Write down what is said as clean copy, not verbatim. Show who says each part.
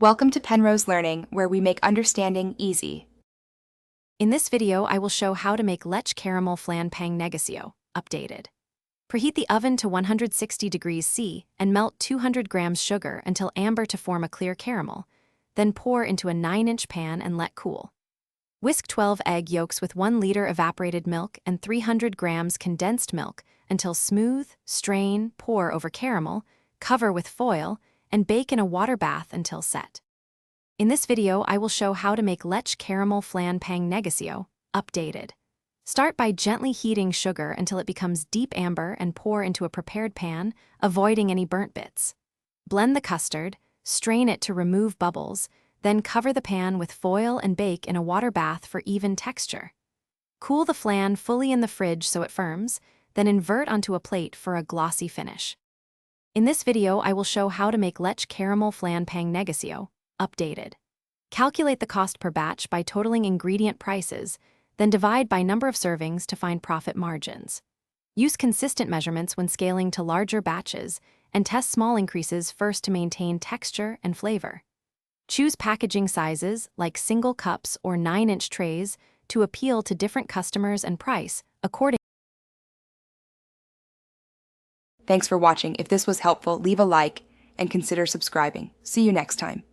Speaker 1: Welcome to Penrose Learning, where we make understanding easy.
Speaker 2: In this video, I will show how to make Leche caramel flan pang negosyo, updated. Preheat the oven to 160 degrees C and melt 200 grams sugar until amber to form a clear caramel, then pour into a 9-inch pan and let cool. Whisk 12 egg yolks with 1 liter evaporated milk and 300 grams condensed milk until smooth, strain, pour over caramel, cover with foil, and bake in a water bath until set. In this video, I will show how to make Leche caramel flan pang negosyo, updated. Start by gently heating sugar until it becomes deep amber and pour into a prepared pan, avoiding any burnt bits. Blend the custard, strain it to remove bubbles, then cover the pan with foil and bake in a water bath for even texture. Cool the flan fully in the fridge so it firms, then invert onto a plate for a glossy finish. In this video, I will show how to make Leche caramel flan pang negosyo, updated. Calculate the cost per batch by totaling ingredient prices, then divide by number of servings to find profit margins. Use consistent measurements when scaling to larger batches, and test small increases first to maintain texture and flavor. Choose packaging sizes like single cups or 9-inch trays to appeal to different customers and price according.
Speaker 1: Thanks for watching. If this was helpful, leave a like and consider subscribing. See you next time.